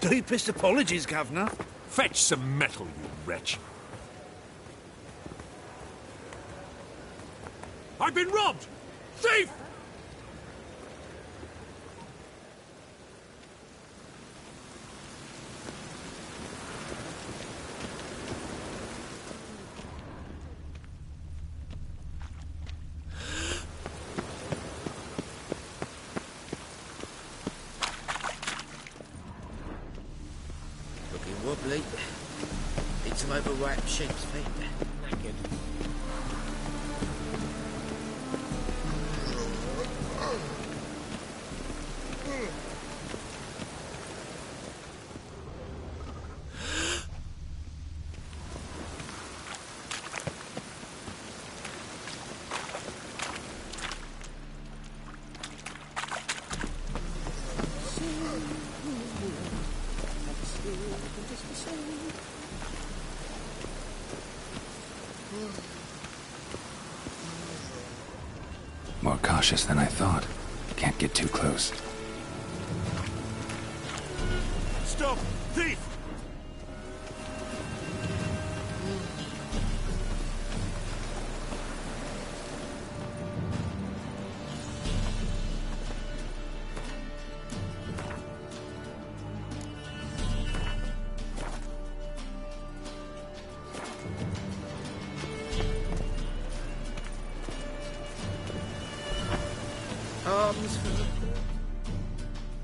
Deepest apologies, Governor. Fetch some metal, you wretch. I've been robbed! Thief! Looking wobbly. Need some overripe sheep's feet. Naked. More cautious than I thought. Can't get too close. Stop! Thief!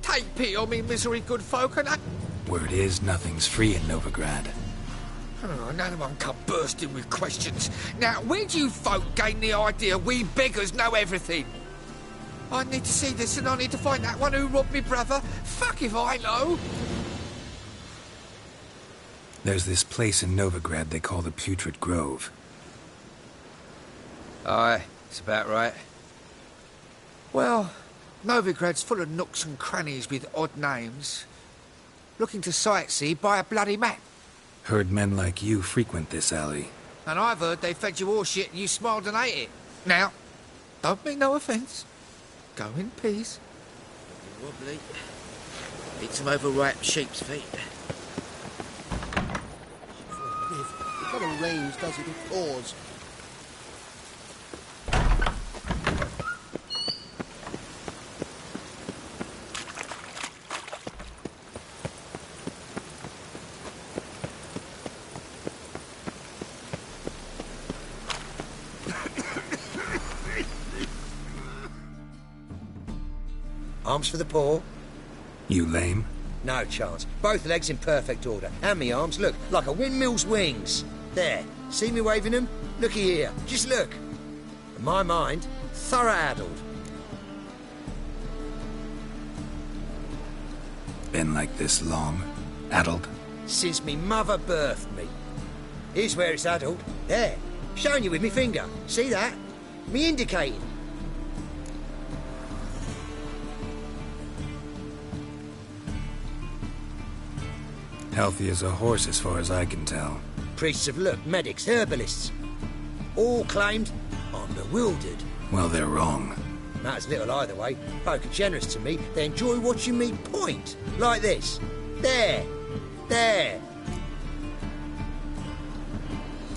Take pity on me, misery, good folk, and Word is, nothing's free in Novigrad. Oh, another one come bursting with questions. Now, where do you folk gain the idea we beggars know everything? I need to see this and I need to find that one who robbed me brother. Fuck if I know. There's this place in Novigrad they call the Putrid Grove. Aye, it's about right. Well, Novigrad's full of nooks and crannies with odd names. Looking to sightsee, buy a bloody map. Heard men like you frequent this alley. And I've heard they fed you all shit and you smiled and ate it. Now, don't mean no offence. Go in peace. Wobbly. Need some overripe sheep's feet. It kind of rains, does it? It pours. Arms for the poor? You lame? No chance. Both legs in perfect order. And me arms, look, like a windmill's wings. There. See me waving them? Looky here. Just look. In my mind, thorough addled. Been like this long? Addled? Since me mother birthed me. Here's where it's addled. There. Showing you with me finger. See that? Me indicating. Healthy as a horse as far as I can tell. Priests of look, medics, herbalists. All claimed I'm bewildered. Well, they're wrong. Matters little either way. Folk are generous to me. They enjoy watching me point. Like this. There. There.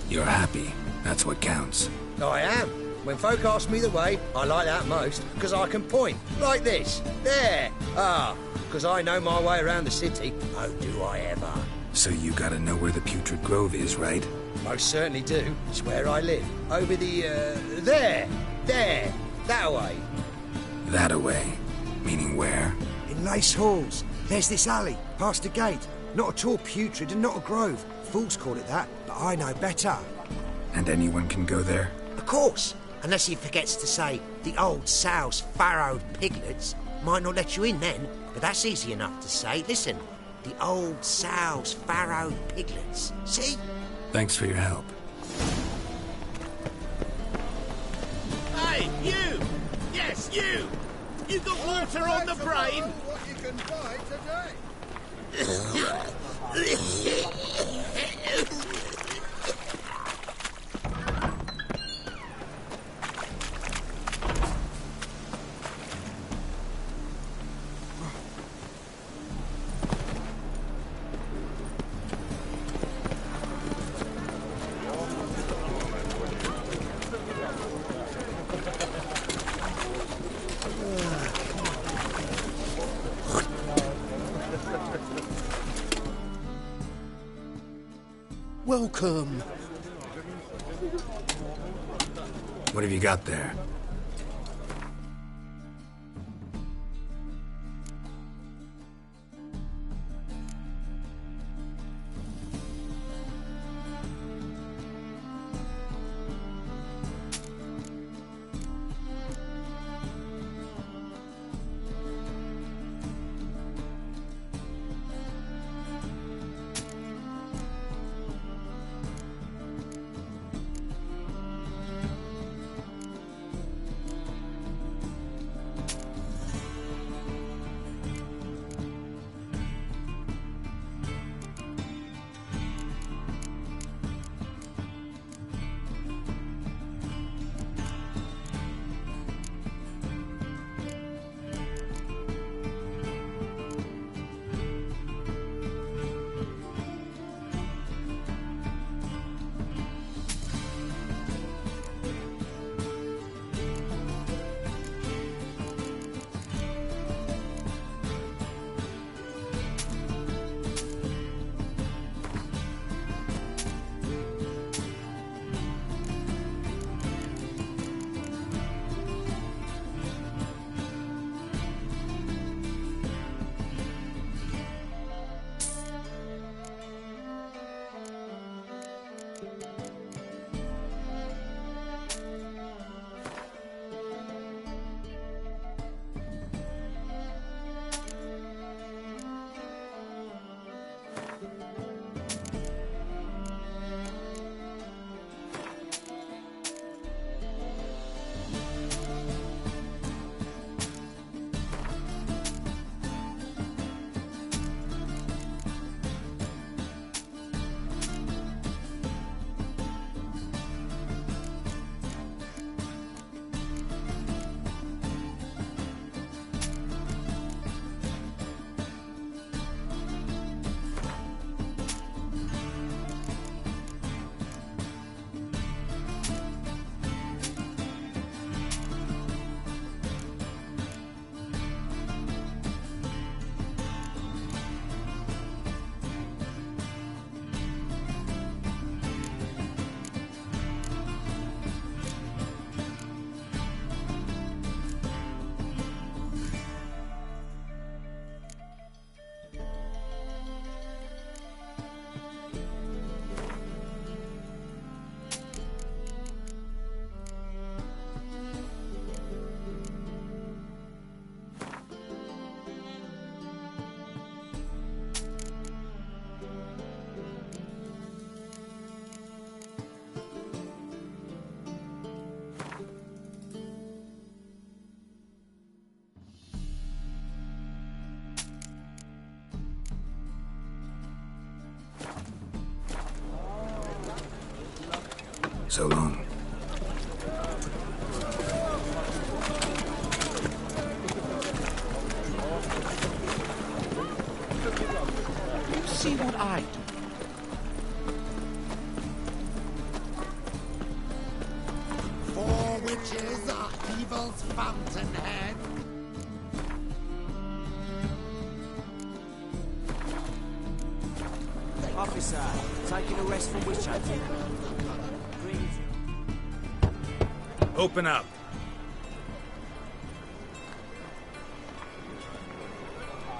You're happy. That's what counts. I am. When folk ask me the way, I like that most, because I can point. Like this. There. Ah. Because I know my way around the city. Oh, do I ever. So you gotta know where the Putrid Grove is, right? Most certainly do. It's where I live. Over the, there. There. That way. That away. Meaning where? In Lace Halls. There's this alley, past the gate. Not at all putrid and not a grove. Fools call it that, but I know better. And anyone can go there? Of course. Unless he forgets to say the old sow's farrowed piglets. Might not let you in then, but that's easy enough to say. Listen, the old sow's farrowed piglets. See? Thanks for your help. Hey, you! Yes, you! You got water on the brain? What you can buy today. Welcome. What have you got there? So long. See what I do. Four witches are evil's fountainhead. Officer, taking a rest from witch hunting. Open up.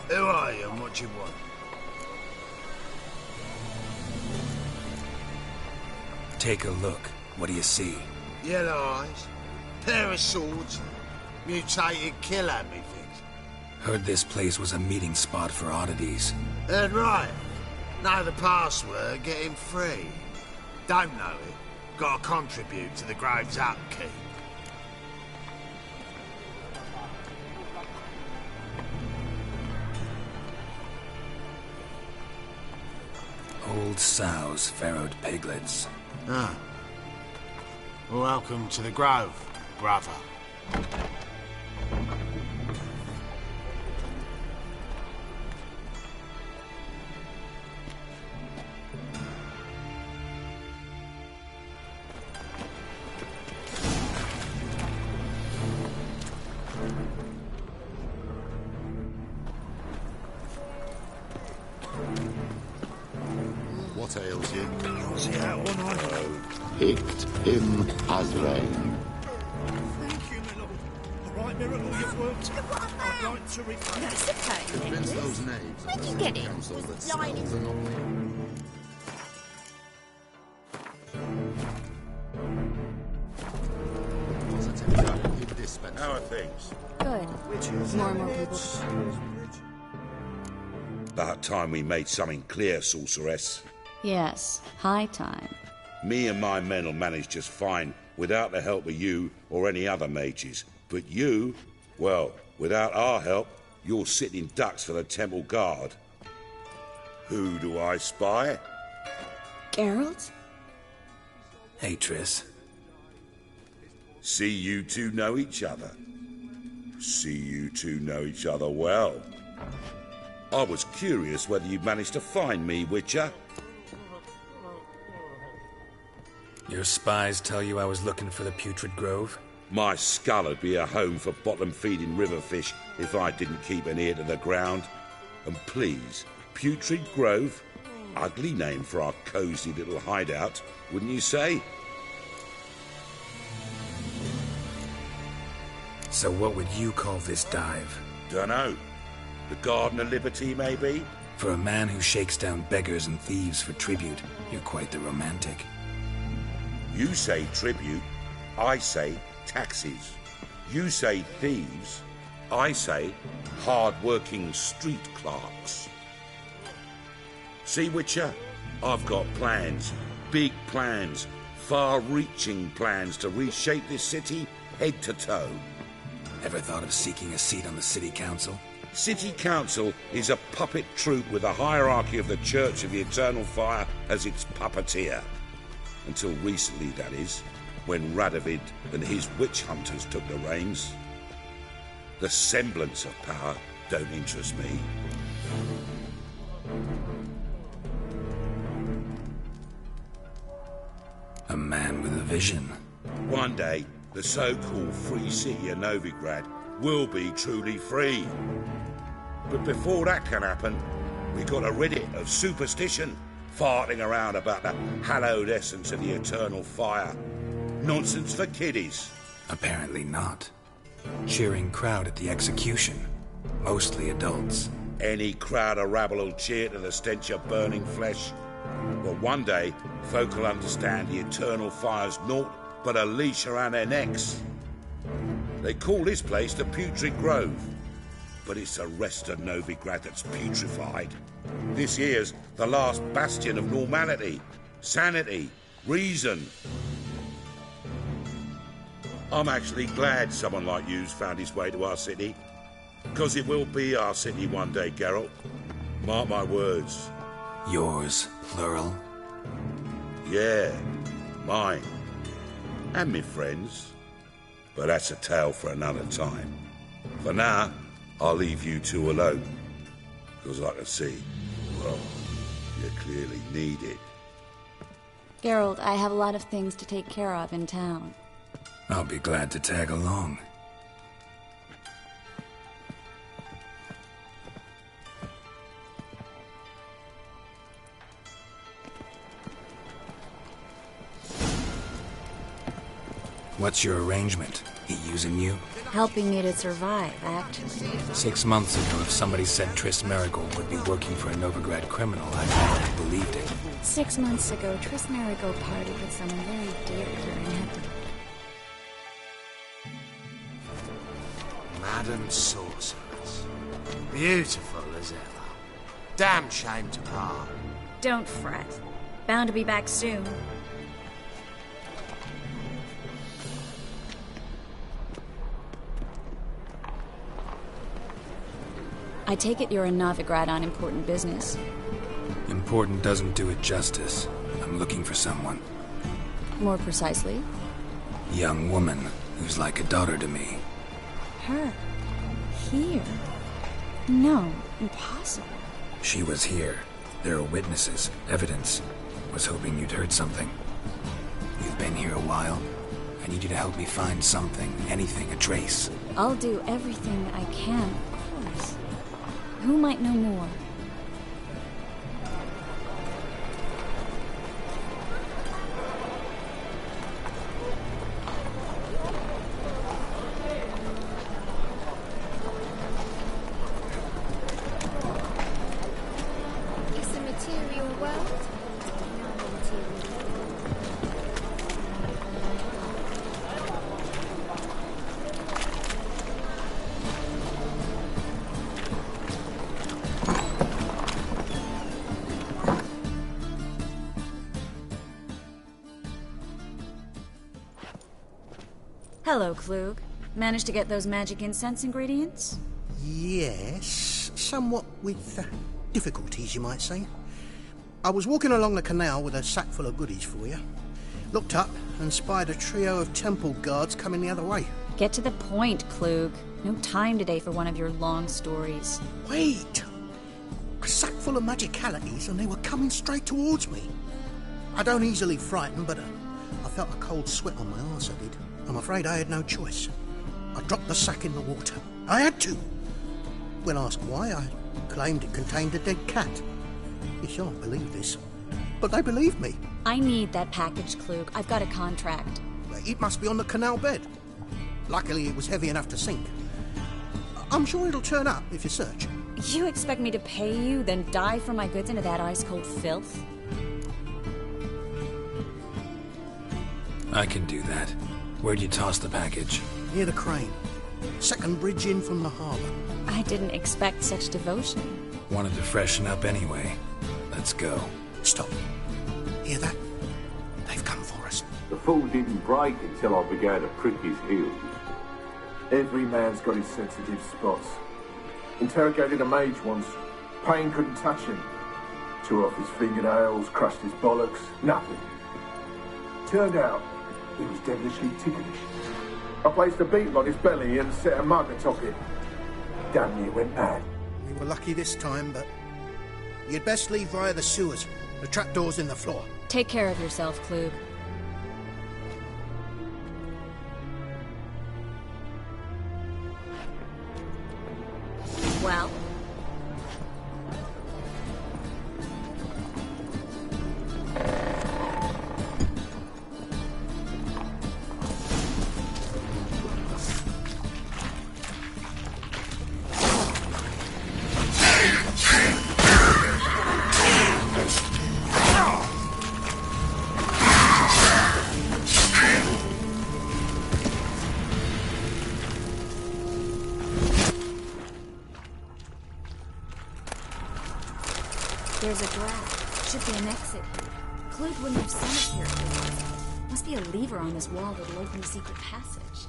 Who are you and what do you want? Take a look. What do you see? Yellow eyes, pair of swords, mutated killer, methinks. Heard this place was a meeting spot for oddities. Heard right. Know the password, get him free. Don't know it, gotta contribute to the Grove's upkeep. Old sows, farrowed piglets. Ah. Welcome to the Grove, brother. what ails you. See that one I Picked him as rain. Thank you, my lord. All right, Miracle, you've worked. I'd like to refund. That's okay. Convince those knaves. Where'd you get it? Council that Just lying in- spells are not... How are things? Good. More and more people. About time we made something clear, sorceress. Yes, high time. Me and my men will manage just fine without the help of you or any other mages. But you, well, without our help, you're sitting ducks for the temple guard. Who do I spy? Geralt? Hey, Triss. See you two know each other. See you two know each other well. I was curious whether you'd managed to find me, Witcher. Your spies tell you I was looking for the Putrid Grove? My skull would be a home for bottom-feeding river fish if I didn't keep an ear to the ground. And please, Putrid Grove? Ugly name for our cosy little hideout, wouldn't you say? So what would you call this dive? Dunno. The Garden of Liberty, maybe? For a man who shakes down beggars and thieves for tribute, you're quite the romantic. You say tribute, I say taxes. You say thieves, I say hard-working street clerks. See, Witcher, I've got plans, big plans, far-reaching plans to reshape this city head to toe. Ever thought of seeking a seat on the city council? City Council is a puppet troupe with a hierarchy of the Church of the Eternal Fire as its puppeteer. Until recently, that is, when Radovid and his witch hunters took the reins. The semblance of power don't interest me. A man with a vision. One day, the so-called free city of Novigrad will be truly free. But before that can happen, we got to rid it of superstition, farting around about the hallowed essence of the eternal fire. Nonsense for kiddies. Apparently not. Cheering crowd at the execution. Mostly adults. Any crowd of rabble will cheer to the stench of burning flesh. But one day, folk will understand the eternal fire's naught but a leash around their necks. They call this place the Putrid Grove, but it's the rest of Novigrad that's putrefied. This here's the last bastion of normality, sanity, reason. I'm actually glad someone like you's found his way to our city, because it will be our city one day, Geralt. Mark my words. Yours, plural? Yeah, mine. And me friends. But that's a tale for another time. For now, I'll leave you two alone. Because I can see, well, you clearly need it. Geralt, I have a lot of things to take care of in town. I'll be glad to tag along. What's your arrangement? He using you? Helping me to survive, actually. 6 months ago, if somebody said Triss Marigold would be working for a Novigrad criminal, I believed it. 6 months ago, Triss Marigold parted with someone very dear to her and had to... Madam Sorceress. Beautiful as ever. Damn shame to part. Don't fret. Bound to be back soon. I take it you're in Novigrad on important business. Important doesn't do it justice. I'm looking for someone. More precisely? Young woman who's like a daughter to me. Her? Here? No, impossible. She was here. There are witnesses, evidence. Was hoping you'd heard something. You've been here a while. I need you to help me find something, anything, a trace. I'll do everything I can, of course. Who might know more? Well, hello, Klug. Managed to get those magic incense ingredients? Yes, somewhat with difficulties, you might say. I was walking along the canal with a sack full of goodies for you. Looked up and spied a trio of temple guards coming the other way. Get to the point, Klug. No time today for one of your long stories. Wait! A sack full of magicalities and they were coming straight towards me. I don't easily frighten, but I felt a cold sweat on my arse, I did. I'm afraid I had no choice. I dropped the sack in the water. I had to. When asked why, I claimed it contained a dead cat. You shan't believe this, but they believed me. I need that package, Klug. I've got a contract. It must be on the canal bed. Luckily, it was heavy enough to sink. I'm sure it'll turn up if you search. You expect me to pay you, then dive for my goods into that ice-cold filth? I can do that. Where'd you toss the package? Near the crane. Second bridge in from the harbour. I didn't expect such devotion. Wanted to freshen up anyway. Let's go. Stop. Hear that? They've come for us. The fool didn't break until I began to prick his heels. Every man's got his sensitive spots. Interrogated a mage once. Pain couldn't touch him. Tore off his fingernails, crushed his bollocks, nothing. Turned out, he was devilishly ticklish. I placed a beetle on his belly and set a mug atop it. Damn near went mad. We were lucky this time, but you'd best leave via the sewers. The trapdoor's in the floor. Take care of yourself, Klug. Well? There's a draft. Should be an exit here. Klug wouldn't have sent us here if there wasn't. Must be a lever on this wall that'll open the secret passage.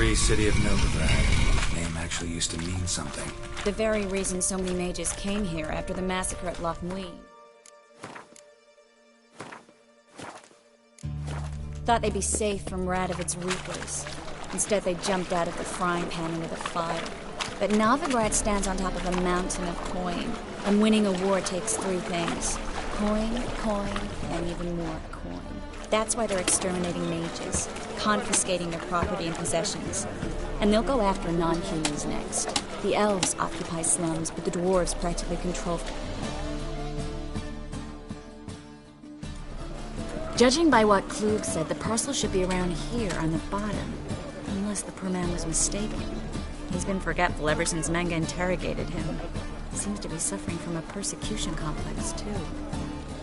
Free City of Novigrad. Name actually used to mean something. The very reason so many mages came here after the massacre at Loch Muin. Thought they'd be safe from Radovid's reapers. Instead, they jumped out of the frying pan into the fire. But Novigrad stands on top of a mountain of coin, and winning a war takes three things. Coin, coin, and even more coin. That's why they're exterminating mages, confiscating their property and possessions. And they'll go after non-humans next. The elves occupy slums, but the dwarves practically control... Judging by what Klug said, the parcel should be around here on the bottom. Unless the poor man was mistaken. He's been forgetful ever since Manga interrogated him. Seems to be suffering from a persecution complex, too.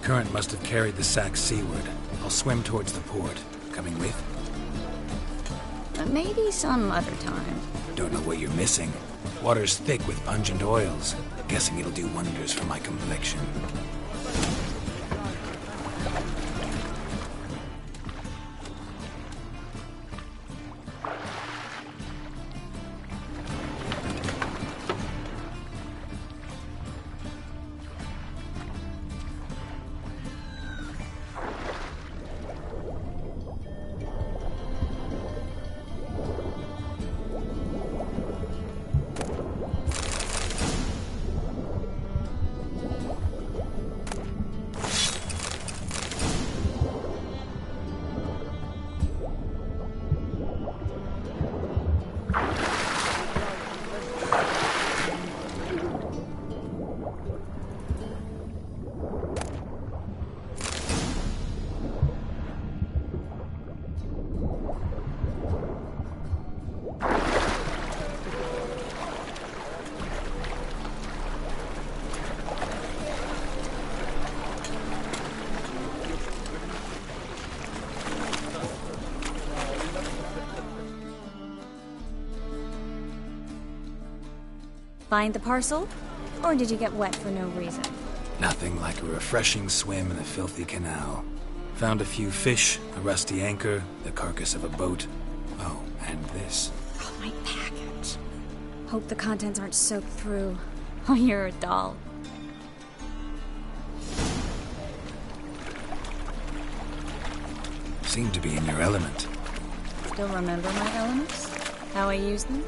Current must have carried the sack seaward. I'll swim towards the port. Coming with? Maybe some other time. Don't know what you're missing. Water's thick with pungent oils. Guessing it'll do wonders for my complexion. Find the parcel? Or did you get wet for no reason? Nothing like a refreshing swim in a filthy canal. Found a few fish, a rusty anchor, the carcass of a boat. Oh, and this. Oh, my package. Hope the contents aren't soaked through. Oh, you're a doll. Seem to be in your element. Still remember my elements? How I use them?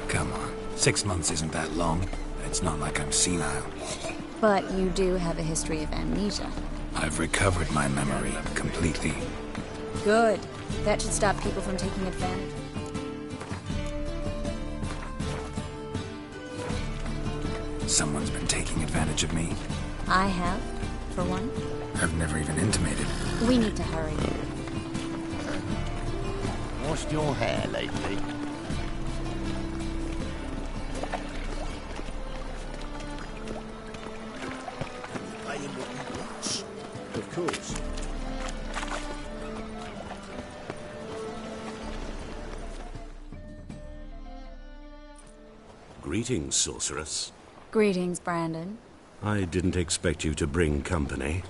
Come on. 6 months isn't that long. It's not like I'm senile. But you do have a history of amnesia. I've recovered my memory completely. Good. That should stop people from taking advantage. Someone's been taking advantage of me. I have, for one. I've never even intimated. We need to hurry. Washed your hair lately? Of course. Greetings, sorceress. Greetings, Brandon. I didn't expect you to bring company.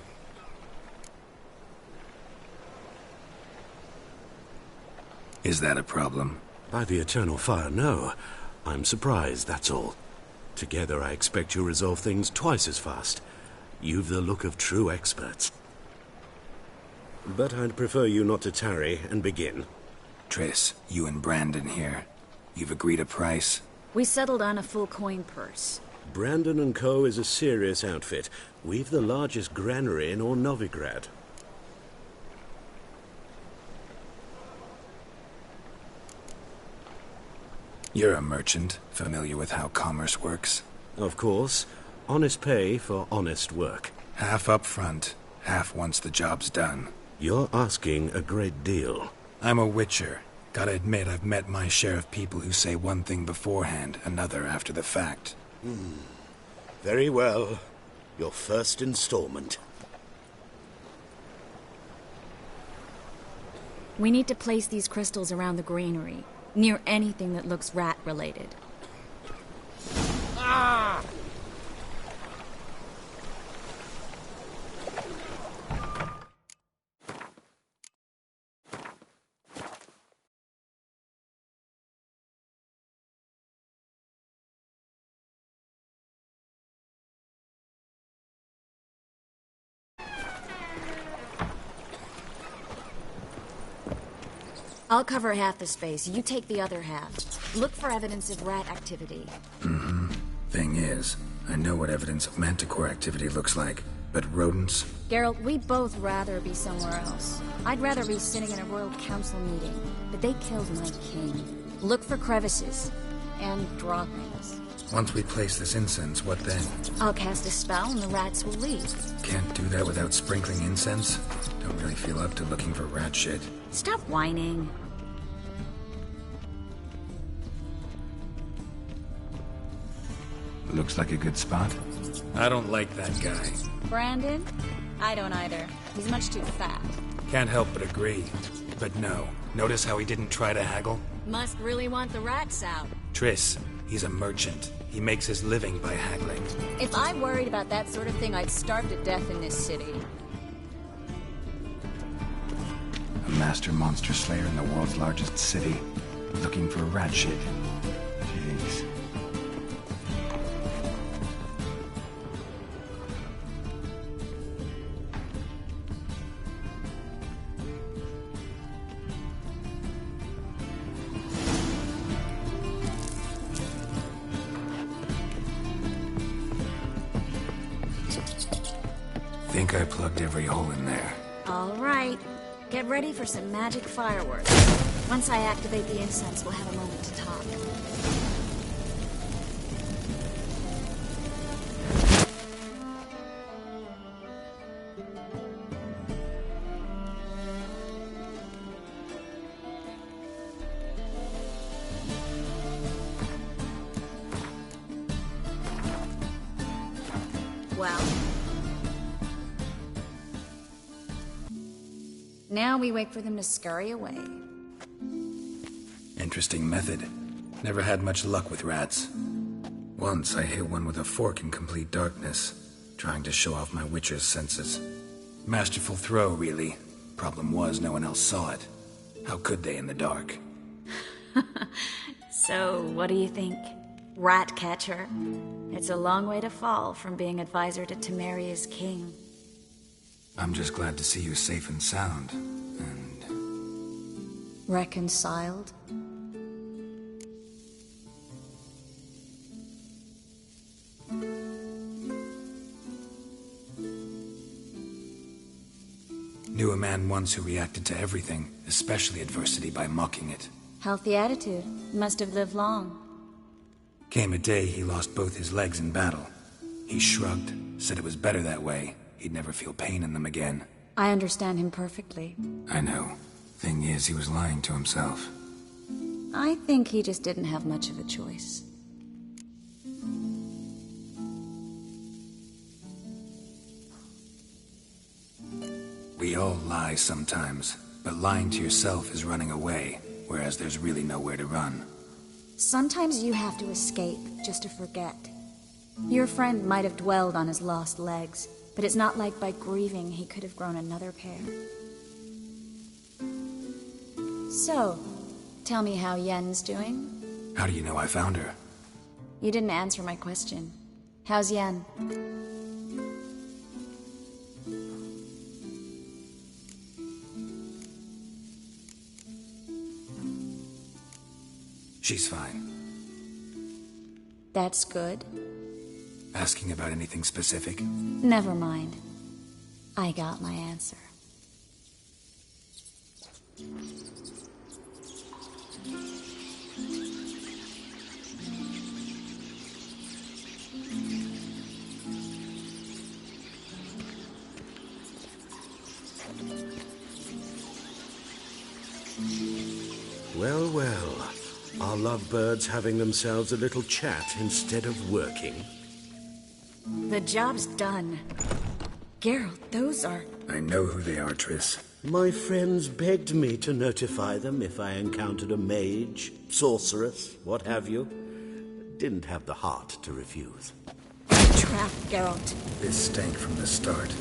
Is that a problem? By the eternal fire, no. I'm surprised, that's all. Together I expect you resolve things twice as fast. You've the look of true experts. But I'd prefer you not to tarry and begin. Triss, you and Brandon here. You've agreed a price? We settled on a full coin purse. Brandon and Co. is a serious outfit. We've the largest granary in all Novigrad. You're a merchant, familiar with how commerce works? Of course. Honest pay for honest work. Half up front, half once the job's done. You're asking a great deal. I'm a witcher. Gotta admit, I've met my share of people who say one thing beforehand, another after the fact. Very well. Your first installment. We need to place these crystals around the granary, near anything that looks rat-related. Ah! I'll cover half the space. You take the other half. Look for evidence of rat activity. Thing is, I know what evidence of manticore activity looks like, but rodents? Geralt, we'd both rather be somewhere else. I'd rather be sitting in a royal council meeting, but they killed my king. Look for crevices, and draw things. Once we place this incense, what then? I'll cast a spell and the rats will leave. Can't do that without sprinkling incense? Don't really feel up to looking for rat shit. Stop whining. Looks like a good spot. I don't like that guy. Brandon? I don't either. He's much too fat. Can't help but agree. But no. Notice how he didn't try to haggle? Must really want the rats out. Triss, he's a merchant. He makes his living by haggling. If I worried about that sort of thing, I'd starve to death in this city. A master monster slayer in the world's largest city. Looking for rat shit. Jeez. Think I plugged every hole in there. All right. Get ready for some magic fireworks. Once I activate the incense, we'll have a moment to talk. Well... now we wait for them to scurry away. Interesting method. Never had much luck with rats. What Once I hit one with a fork in complete darkness, trying to show off my Witcher's senses. Masterful throw, really. Problem was, no one else saw it. How could they in the dark? So, what do you think? Rat catcher? It's a long way to fall from being advisor to Temeria's king. I'm just glad to see you safe and sound, and... Reconciled? Knew a man once who reacted to everything, especially adversity, by mocking it. Healthy attitude. Must have lived long. Came a day he lost both his legs in battle. He shrugged, said it was better that way. He'd never feel pain in them again. I understand him perfectly. I know. Thing is, he was lying to himself. I think he just didn't have much of a choice. We all lie sometimes, but lying to yourself is running away, whereas there's really nowhere to run. Sometimes you have to escape, just to forget. Your friend might have dwelled on his lost legs, but it's not like by grieving he could have grown another pair. So, tell me how Yen's doing? How do you know I found her? You didn't answer my question. How's Yen? She's fine. That's good. Asking about anything specific? Never mind. I got my answer. Well, well. Are lovebirds having themselves a little chat instead of working? The job's done. Geralt, those are... I know who they are, Triss. My friends begged me to notify them if I encountered a mage, sorceress, what have you. Didn't have the heart to refuse. Trap, Geralt. This stank from the start.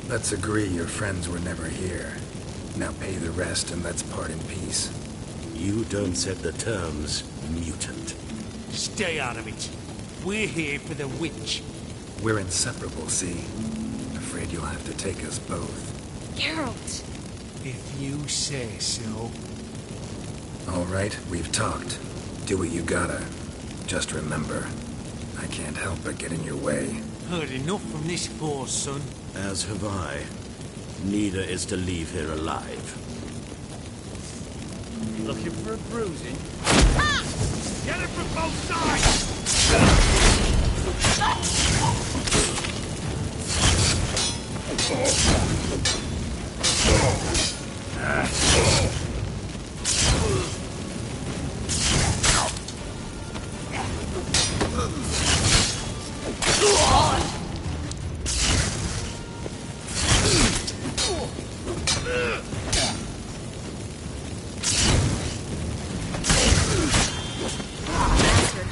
Let's agree your friends were never here. Now pay the rest and let's part in peace. You don't set the terms, mutant. Stay out of it. We're here for the witch. We're inseparable, see? Afraid you'll have to take us both. Geralt! If you say so. All right, we've talked. Do what you gotta. Just remember, I can't help but get in your way. Heard enough from this force, son. As have I. Neither is to leave here alive. Looking for a bruising? Ah! Get it from both sides!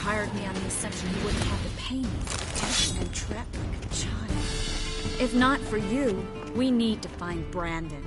Hired me on the assumption he wouldn't have the pain, protection, and trap like a child. If not for you, we need to find Brandon.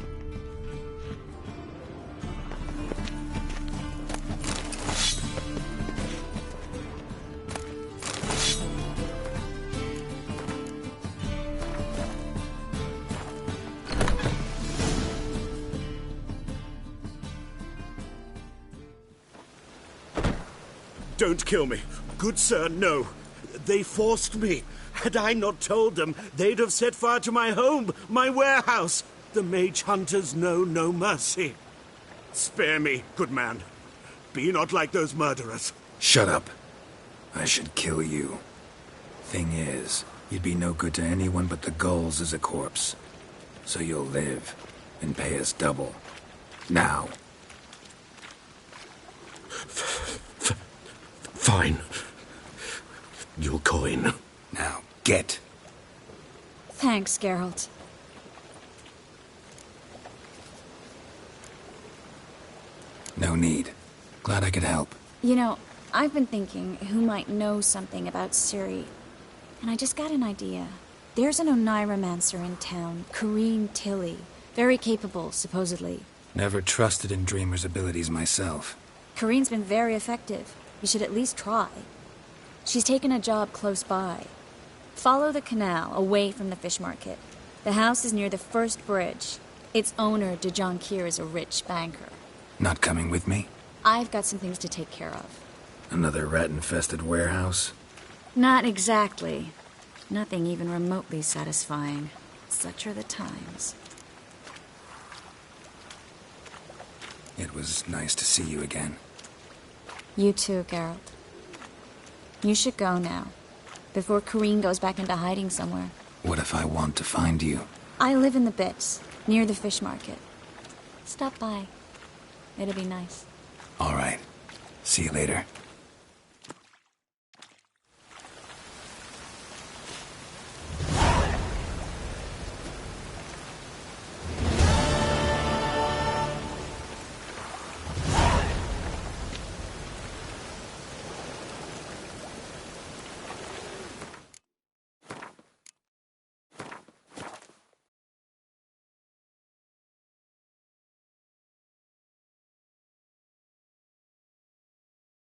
Don't kill me. Good sir, no. They forced me. Had I not told them, they'd have set fire to my home, my warehouse. The mage hunters know no mercy. Spare me, good man. Be not like those murderers. Shut up. I should kill you. Thing is, you'd be no good to anyone but the gulls as a corpse. So you'll live, and pay us double. Now. Fine. Your coin. Now, get. Thanks, Geralt. No need. Glad I could help. You know, I've been thinking who might know something about Ciri. And I just got an idea. There's an Oneiromancer in town, Corrine Tilly. Very capable, supposedly. Never trusted in Dreamer's abilities myself. Corrine's been very effective. You should at least try. She's taken a job close by. Follow the canal, away from the fish market. The house is near the first bridge. Its owner, DeJohn Kier, is a rich banker. Not coming with me? I've got some things to take care of. Another rat-infested warehouse? Not exactly. Nothing even remotely satisfying. Such are the times. It was nice to see you again. You too, Geralt. You should go now, before Corrine goes back into hiding somewhere. What if I want to find you? I live in the Bits, near the fish market. Stop by. It'll be nice. All right. See you later.